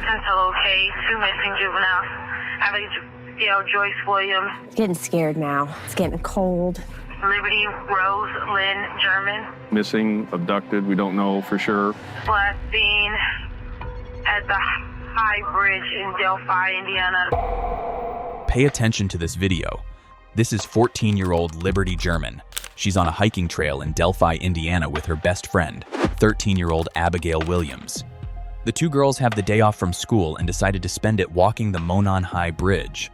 Centello case, 2 missing juveniles. Abigail Joyce Williams. It's getting scared now. It's getting cold. Liberty Rose Lynn German. Missing, abducted, we don't know for sure. Last seen at the High Bridge in Delphi, Indiana. Pay attention to this video. This is 14-year-old Liberty German. She's on a hiking trail in Delphi, Indiana with her best friend, 13-year-old Abigail Williams. The two girls have the day off from school and decided to spend it walking the Monon High Bridge.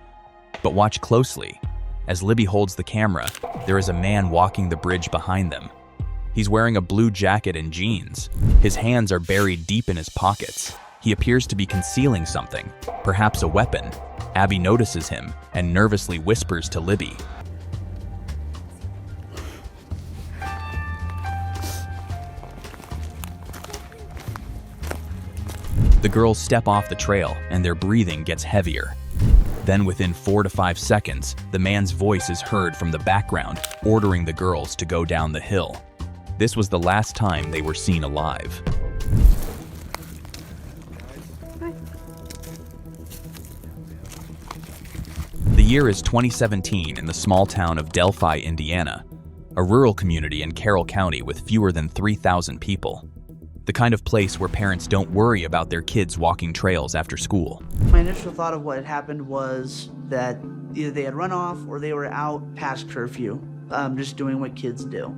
But watch closely. As Libby holds the camera, there is a man walking the bridge behind them. He's wearing a blue jacket and jeans. His hands are buried deep in his pockets. He appears to be concealing something, perhaps a weapon. Abby notices him and nervously whispers to Libby. The girls step off the trail and their breathing gets heavier. Then within 4 to 5 seconds, the man's voice is heard from the background, ordering the girls to go down the hill. This was the last time they were seen alive. The year is 2017 in the small town of Delphi, Indiana, a rural community in Carroll County with fewer than 3,000 people. The kind of place where parents don't worry about their kids walking trails after school. My initial thought of what had happened was that either they had run off or they were out past curfew, just doing what kids do.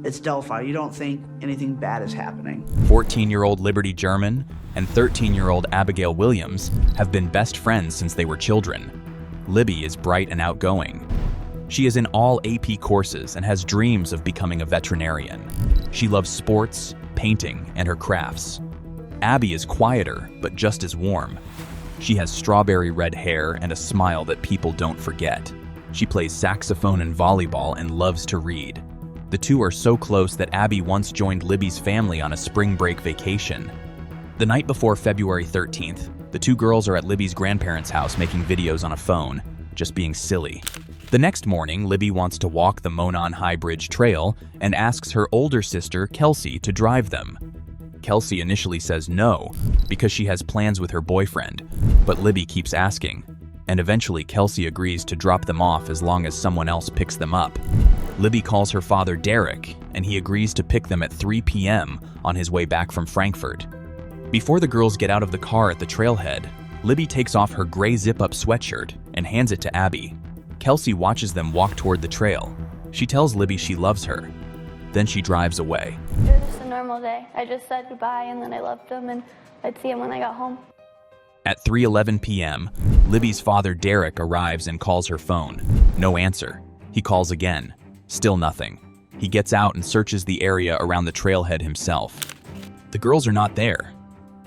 It's Delphi. You don't think anything bad is happening. 14-year-old Liberty German and 13-year-old Abigail Williams have been best friends since they were children. Libby is bright and outgoing. She is in all AP courses and has dreams of becoming a veterinarian. She loves sports, painting, and her crafts. Abby is quieter, but just as warm. She has strawberry red hair and a smile that people don't forget. She plays saxophone and volleyball and loves to read. The two are so close that Abby once joined Libby's family on a spring break vacation. The night before February 13th, the two girls are at Libby's grandparents' house making videos on a phone, just being silly. The next morning, Libby wants to walk the Monon High Bridge Trail and asks her older sister, Kelsey, to drive them. Kelsey initially says no, because she has plans with her boyfriend, but Libby keeps asking, and eventually Kelsey agrees to drop them off as long as someone else picks them up. Libby calls her father, Derek, and he agrees to pick them at 3 p.m. on his way back from Frankfurt. Before the girls get out of the car at the trailhead, Libby takes off her gray zip-up sweatshirt and hands it to Abby. Kelsey watches them walk toward the trail. She tells Libby she loves her. Then she drives away. It was just a normal day. I just said goodbye and then I loved him and I'd see him when I got home. At 3:11 p.m., Libby's father, Derek, arrives and calls her phone. No answer. He calls again. Still nothing. He gets out and searches the area around the trailhead himself. The girls are not there.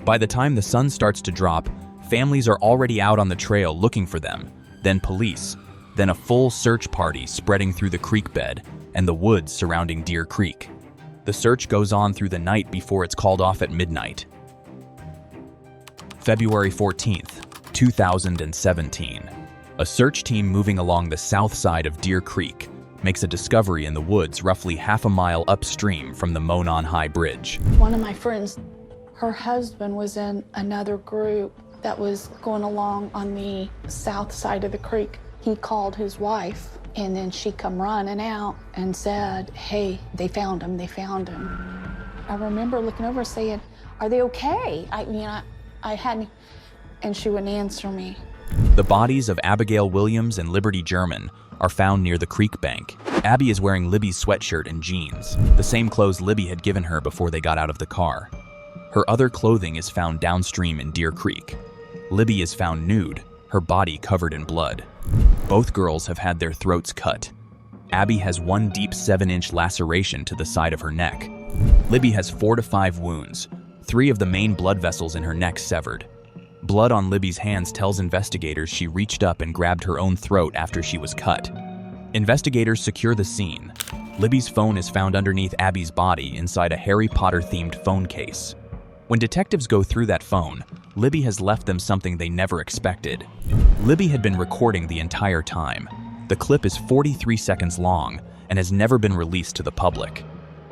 By the time the sun starts to drop, families are already out on the trail looking for them, then police. Then a full search party spreading through the creek bed and the woods surrounding Deer Creek. The search goes on through the night before it's called off at midnight. February 14th, 2017. A search team moving along the south side of Deer Creek makes a discovery in the woods roughly half a mile upstream from the Monon High Bridge. One of my friends, her husband was in another group that was going along on the south side of the creek. He called his wife and then she come running out and said, hey, they found him, they found him. I remember looking over saying, are they okay? I hadn't, and she wouldn't answer me. The bodies of Abigail Williams and Liberty German are found near the creek bank. Abby is wearing Libby's sweatshirt and jeans, the same clothes Libby had given her before they got out of the car. Her other clothing is found downstream in Deer Creek. Libby is found nude, her body covered in blood. Both girls have had their throats cut. Abby has one deep 7-inch laceration to the side of her neck. Libby has 4 to 5 wounds, 3 of the main blood vessels in her neck severed. Blood on Libby's hands tells investigators she reached up and grabbed her own throat after she was cut. Investigators secure the scene. Libby's phone is found underneath Abby's body inside a Harry Potter-themed phone case. When detectives go through that phone, Libby has left them something they never expected. Libby had been recording the entire time. The clip is 43 seconds long and has never been released to the public.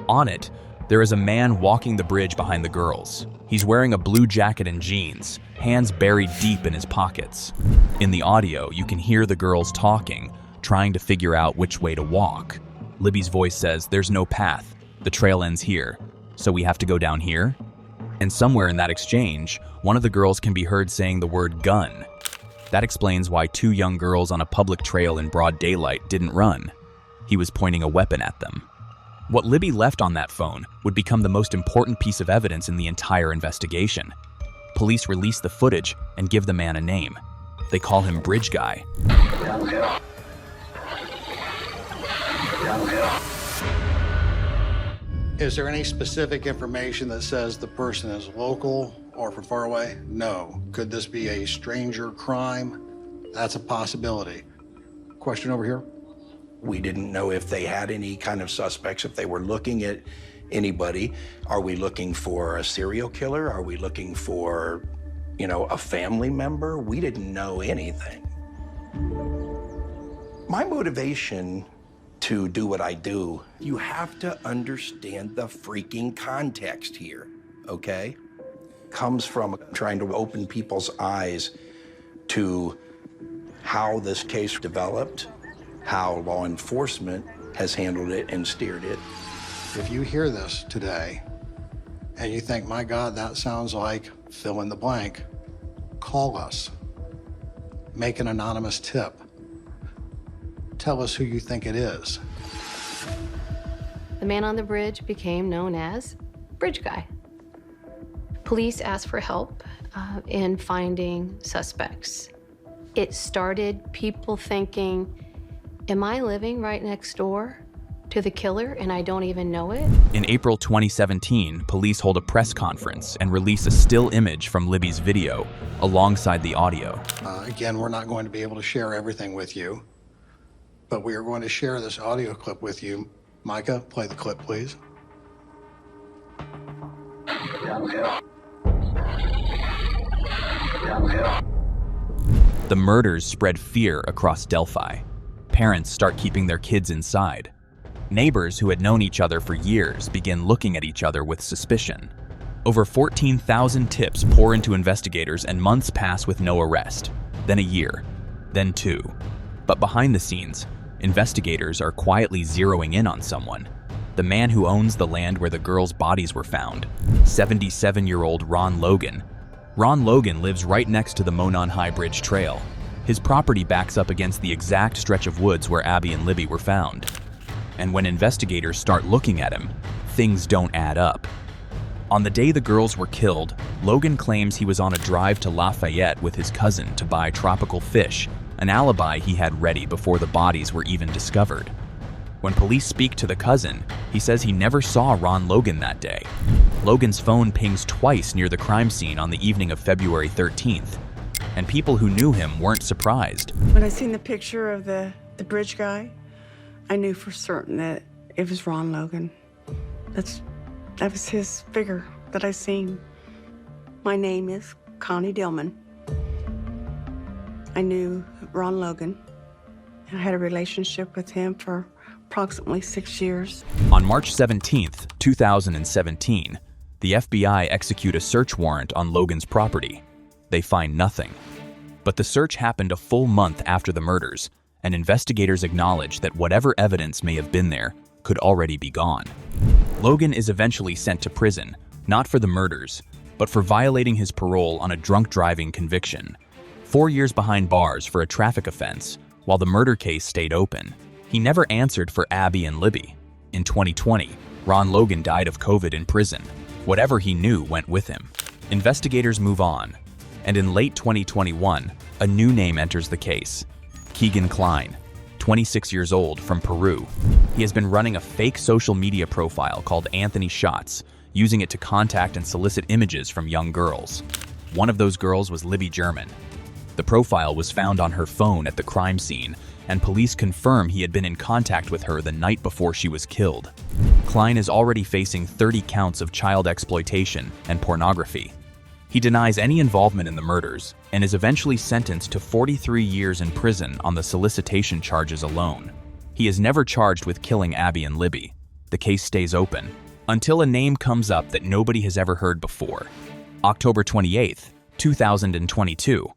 On it, There is a man walking the bridge behind the girls. He's wearing a blue jacket and jeans, hands buried deep in his pockets. In the audio, you can hear the girls talking, trying to figure out which way to walk. Libby's voice says, "There's no path. The trail ends here. So we have to go down here?" And somewhere in that exchange, one of the girls can be heard saying the word gun. That explains why two young girls on a public trail in broad daylight didn't run. He was pointing a weapon at them. What Libby left on that phone would become the most important piece of evidence in the entire investigation. Police release the footage and give the man a name. They call him Bridge Guy. Is there any specific information that says the person is local or from far away? No. Could this be a stranger crime? That's a possibility. Question over here. We didn't know if they had any kind of suspects, if they were looking at anybody. Are we looking for a serial killer? Are we looking for, a family member? We didn't know anything. My motivation to do what I do, you have to understand the freaking context here, okay? Comes from trying to open people's eyes to how this case developed, how law enforcement has handled it and steered it. If you hear this today and you think, my God, that sounds like fill in the blank, call us. Make an anonymous tip. Tell us who you think it is. The man on the bridge became known as Bridge Guy. Police asked for help in finding suspects. It started people thinking, am I living right next door to the killer and I don't even know it? In April 2017, police hold a press conference and release a still image from Libby's video alongside the audio. Again, we're not going to be able to share everything with you, but we are going to share this audio clip with you. Micah, play the clip, please. The murders spread fear across Delphi. Parents start keeping their kids inside. Neighbors who had known each other for years begin looking at each other with suspicion. Over 14,000 tips pour into investigators and months pass with no arrest. Then a year, then two. But behind the scenes, investigators are quietly zeroing in on someone. The man who owns the land where the girls' bodies were found, 77-year-old Ron Logan. Ron Logan lives right next to the Monon High Bridge Trail. His property backs up against the exact stretch of woods where Abby and Libby were found. And when investigators start looking at him, things don't add up. On the day the girls were killed, Logan claims he was on a drive to Lafayette with his cousin to buy tropical fish, an alibi he had ready before the bodies were even discovered. When police speak to the cousin, he says he never saw Ron Logan that day. Logan's phone pings twice near the crime scene on the evening of February 13th, and people who knew him weren't surprised. When I seen the picture of the bridge guy, I knew for certain that it was Ron Logan. That was his figure that I seen. My name is Connie Dillman. I knew Ron Logan. I had a relationship with him for approximately 6 years. On March 17th, 2017, the FBI execute a search warrant on Logan's property. They find nothing. But the search happened a full month after the murders, and investigators acknowledge that whatever evidence may have been there could already be gone. Logan is eventually sent to prison, not for the murders, but for violating his parole on a drunk driving conviction. 4 years behind bars for a traffic offense, while the murder case stayed open. He never answered for Abby and Libby. In 2020, Ron Logan died of COVID in prison. Whatever he knew went with him. Investigators move on, and in late 2021, a new name enters the case. Keegan Kline, 26 years old, from Peru. He has been running a fake social media profile called Anthony Shots, using it to contact and solicit images from young girls. One of those girls was Libby German. The profile was found on her phone at the crime scene, and police confirm he had been in contact with her the night before she was killed. Kline is already facing 30 counts of child exploitation and pornography. He denies any involvement in the murders and is eventually sentenced to 43 years in prison on the solicitation charges alone. He is never charged with killing Abby and Libby. The case stays open, Until a name comes up that nobody has ever heard before. October 28th, 2022.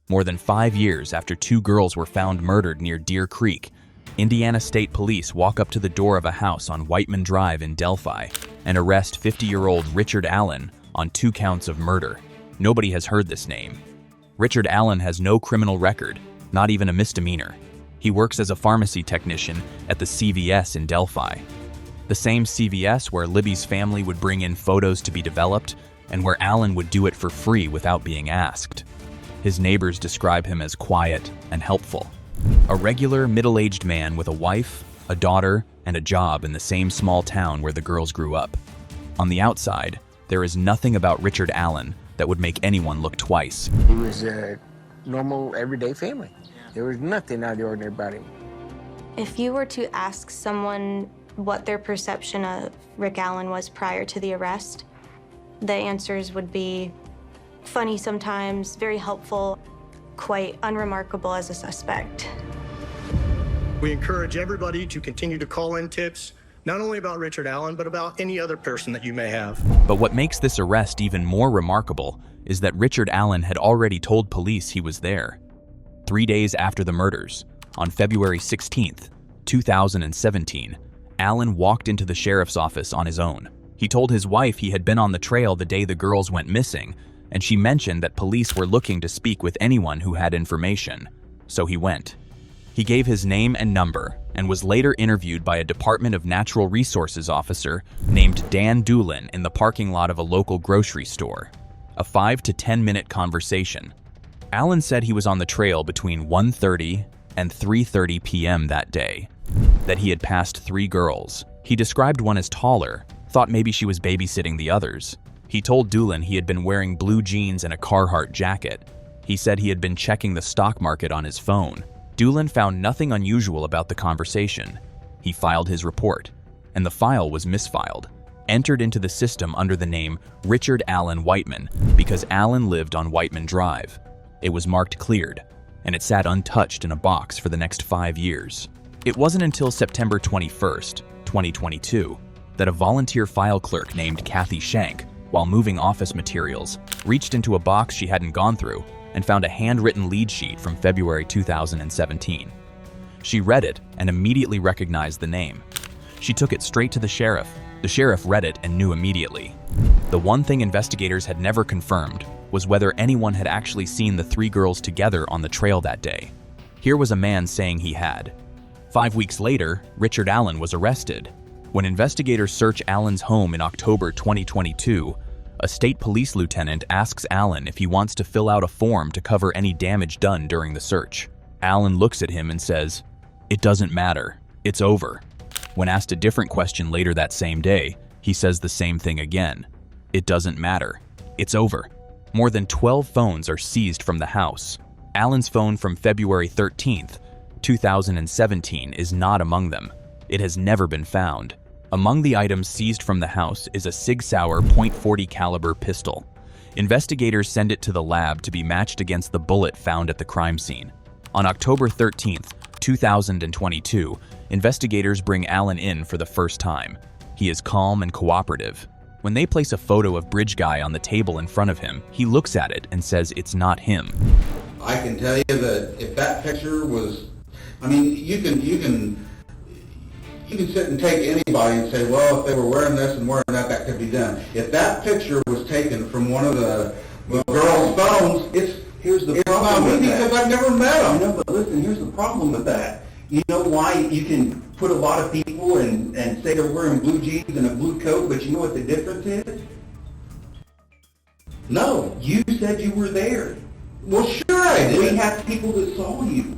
More than 5 years after 2 girls were found murdered near Deer Creek, Indiana State Police walk up to the door of a house on Whiteman Drive in Delphi and arrest 50-year-old Richard Allen on 2 counts of murder. Nobody has heard this name. Richard Allen has no criminal record, not even a misdemeanor. He works as a pharmacy technician at the CVS in Delphi. The same CVS where Libby's family would bring in photos to be developed and where Allen would do it for free without being asked. His neighbors describe him as quiet and helpful. A regular, middle-aged man with a wife, a daughter, and a job in the same small town where the girls grew up. On the outside, there is nothing about Richard Allen that would make anyone look twice. He was a normal, everyday family. There was nothing out of the ordinary about him. If you were to ask someone what their perception of Rick Allen was prior to the arrest, the answers would be funny sometimes, very helpful, quite unremarkable as a suspect. We encourage everybody to continue to call in tips, not only about Richard Allen, but about any other person that you may have. But what makes this arrest even more remarkable is that Richard Allen had already told police he was there. 3 days after the murders, on February 16th, 2017, Allen walked into the sheriff's office on his own. He told his wife he had been on the trail the day the girls went missing, and she mentioned that police were looking to speak with anyone who had information. So he went. He gave his name and number and was later interviewed by a Department of Natural Resources officer named Dan Doolin in the parking lot of a local grocery store. A 5 to 10 minute conversation. Allen said he was on the trail between 1:30 and 3:30 p.m. that day, that he had passed 3 girls. He described one as taller, thought maybe she was babysitting the others. He told Doolin he had been wearing blue jeans and a Carhartt jacket. He said he had been checking the stock market on his phone. Doolin found nothing unusual about the conversation. He filed his report, and the file was misfiled, entered into the system under the name Richard Allen Whiteman because Allen lived on Whiteman Drive. It was marked cleared, and it sat untouched in a box for the next 5 years. It wasn't until September 21st, 2022, that a volunteer file clerk named Kathy Shank, while moving office materials, reached into a box she hadn't gone through and found a handwritten lead sheet from February 2017. She read it and immediately recognized the name. She took it straight to the sheriff. The sheriff read it and knew immediately. The one thing investigators had never confirmed was whether anyone had actually seen the 3 girls together on the trail that day. Here was a man saying he had. 5 weeks later, Richard Allen was arrested. When investigators search Allen's home in October 2022, a state police lieutenant asks Allen if he wants to fill out a form to cover any damage done during the search. Allen looks at him and says, "It doesn't matter. It's over." When asked a different question later that same day, he says the same thing again. "It doesn't matter. It's over." More than 12 phones are seized from the house. Allen's phone from February 13th, 2017 is not among them. It has never been found. Among the items seized from the house is a Sig Sauer .40 caliber pistol. Investigators send it to the lab to be matched against the bullet found at the crime scene. On October 13th, 2022, investigators bring Allen in for the first time. He is calm and cooperative. When they place a photo of Bridge Guy on the table in front of him, he looks at it and says it's not him. I can tell you that if that picture was, I mean, you can sit and take anybody and say, well, if they were wearing this and wearing that, that could be done. If that picture was taken from one of the girls' phones, here's the problem with that. Because I've never met them. No, but listen, here's the problem with that. You know why you can put a lot of people and say they're wearing blue jeans and a blue coat, but you know what the difference is? No, you said you were there. Well, sure I did. We have people that saw you.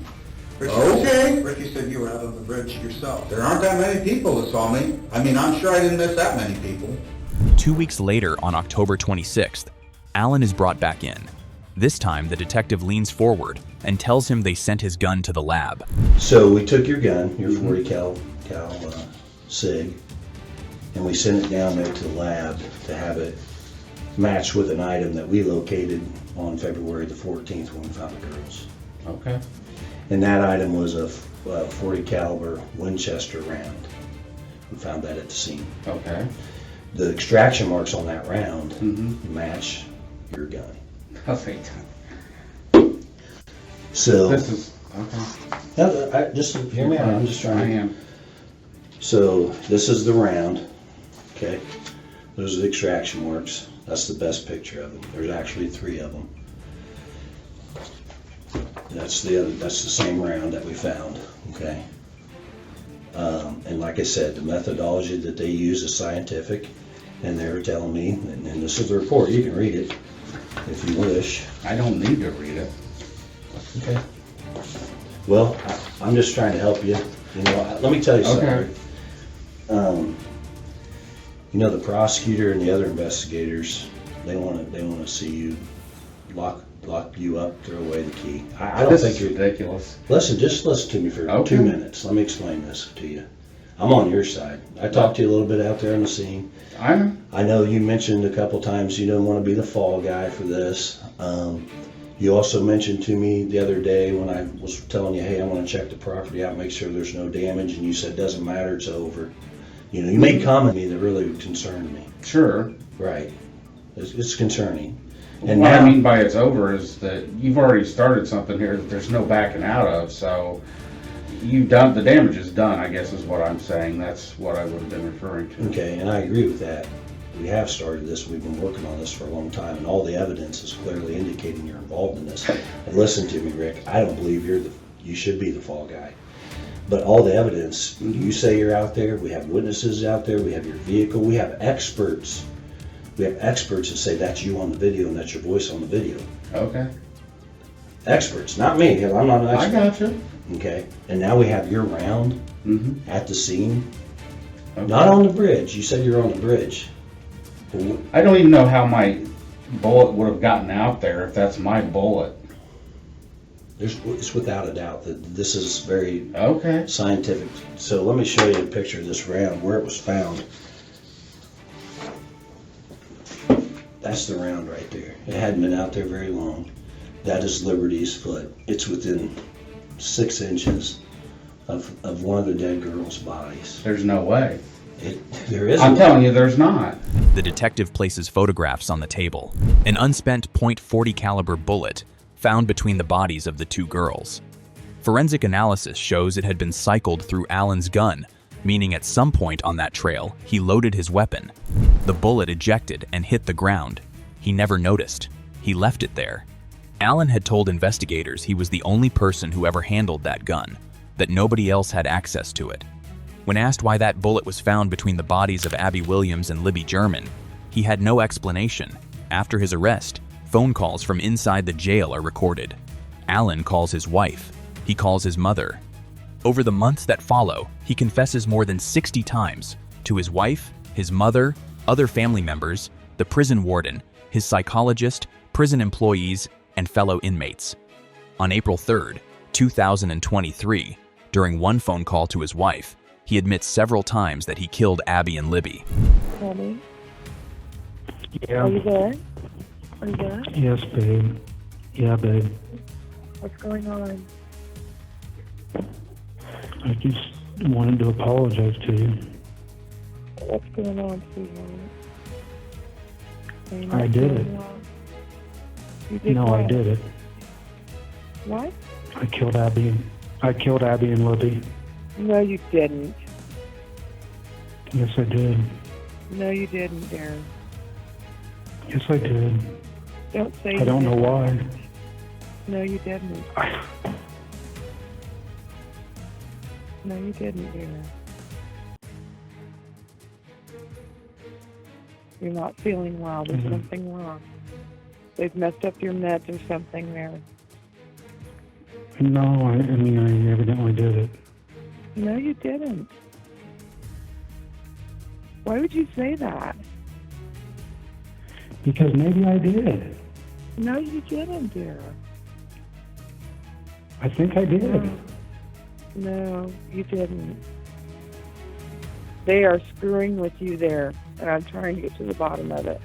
Okay. Ricky said you were out on the bridge yourself. There aren't that many people that saw me. I mean, I'm sure I didn't miss that many people. 2 weeks later, on October 26th, Allen is brought back in. This time, the detective leans forward and tells him they sent his gun to the lab. So we took your gun, your 40 cal SIG, and we sent it down there to the lab to have it matched with an item that we located on February the 14th when we found the girls. Okay. And that item was a 40 caliber Winchester round. We found that at the scene. Okay. The extraction marks on that round match your gun. Oh, thank So This is, okay. just hear me out. I'm just trying. I am. So this is the round. Okay, those are the extraction marks. That's the best picture of them. There's actually 3 of them. That's the same round that we found. Okay. And like I said, the methodology that they use is scientific, and they were telling me, and this is the report. You can read it if you wish. I don't need to read it. Okay. Well, I'm just trying to help you. You know, let me tell you something. Okay. You know, the prosecutor and the other investigators, they want to see you lock you up, throw away the key. I don't think you're ridiculous. Listen, just listen to me for 2 minutes. Let me explain this to you. I'm on your side. I talked to you a little bit out there on the scene. I know you mentioned a couple times you don't want to be the fall guy for this. You also mentioned to me the other day when I was telling you, hey, I want to check the property out, make sure there's no damage, and you said, doesn't matter, it's over. You know, you made comment to me that really concerned me. Sure. Right. It's concerning. And what I mean by it's over is that you've already started something here that there's no backing out of, so you've done, the damage is done, I guess is what I'm saying. That's what I would have been referring to. Okay, and I agree with that. We have started this, we've been working on this for a long time, and all the evidence is clearly indicating you're involved in this. And listen to me, Rick, I don't believe you should be the fall guy. But all the evidence, you say you're out there, we have witnesses out there, we have your vehicle, we have experts. We have experts that say that's you on the video and that's your voice on the video. Okay. Experts, not me, because I'm not an expert. I gotcha. Okay, and now we have your round at the scene. Okay. Not on the bridge, you said you're on the bridge. I don't even know how my bullet would have gotten out there if that's my bullet. It's without a doubt that this is very okay scientific. So let me show you a picture of this round, where it was found. That's the round right there. It hadn't been out there very long. That is Liberty's foot. It's within 6 inches of one of the dead girl's bodies. There's no way. There is. I'm telling you, there's not. The detective places photographs on the table. An unspent .40 caliber bullet found between the bodies of the 2 girls. Forensic analysis shows it had been cycled through Allen's gun, meaning at some point on that trail, he loaded his weapon. The bullet ejected and hit the ground. He never noticed. He left it there. Allen had told investigators he was the only person who ever handled that gun, that nobody else had access to it. When asked why that bullet was found between the bodies of Abby Williams and Libby German, he had no explanation. After his arrest, phone calls from inside the jail are recorded. Allen calls his wife. He calls his mother. Over the months that follow, he confesses more than 60 times to his wife, his mother, other family members, the prison warden, his psychologist, prison employees, and fellow inmates. On April 3rd, 2023, during one phone call to his wife, he admits several times that he killed Abby and Libby. Honey? Yeah. Are you there? Are you there? Yes, babe. Yeah, babe. What's going on? I just wanted to apologize to you. What's going on, sweetheart? I did it. You did No, what? I did it. What? I killed Abby and Libby. No, you didn't. Yes, I did. No, you didn't, Darren. Yes, I did. Don't say I don't know why. No, you didn't. No, you didn't, Darren. You're not feeling well. There's something wrong. They've messed up your meds or something there. No, I mean, I evidently did it. No, you didn't. Why would you say that? Because maybe I did. No, you didn't, dear. I think I did. No, you didn't. They are screwing with you there, and I'm trying to get to the bottom of it.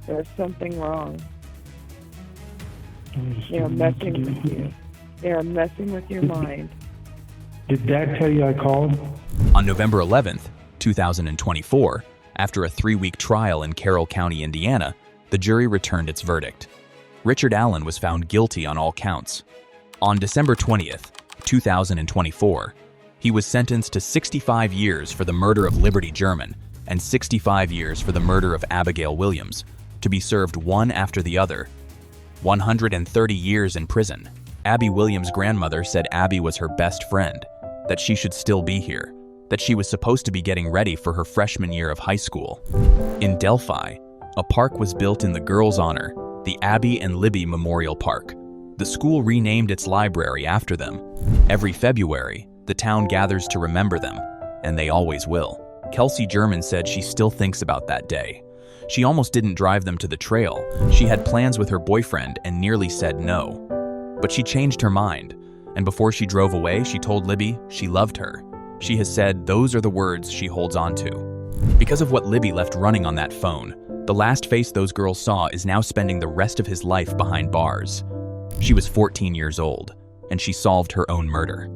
There's something wrong. They are messing with you. They are messing with your mind. Did Dad tell you I called? On November 11th, 2024, After a 3-week trial in Carroll County, Indiana, the jury returned its verdict. Richard Allen was found guilty on all counts. On December 20th, 2024, he was sentenced to 65 years for the murder of Liberty German and 65 years for the murder of Abigail Williams, to be served one after the other. 130 years in prison. Abby Williams' grandmother said Abby was her best friend, that she should still be here, that she was supposed to be getting ready for her freshman year of high school. In Delphi, a park was built in the girls' honor, the Abby and Libby Memorial Park. The school renamed its library after them. Every February, the town gathers to remember them, and they always will. Kelsey German said she still thinks about that day. She almost didn't drive them to the trail. She had plans with her boyfriend and nearly said no. But she changed her mind, and before she drove away, she told Libby she loved her. She has said those are the words she holds on to. Because of what Libby left running on that phone, the last face those girls saw is now spending the rest of his life behind bars. She was 14 years old, and she solved her own murder.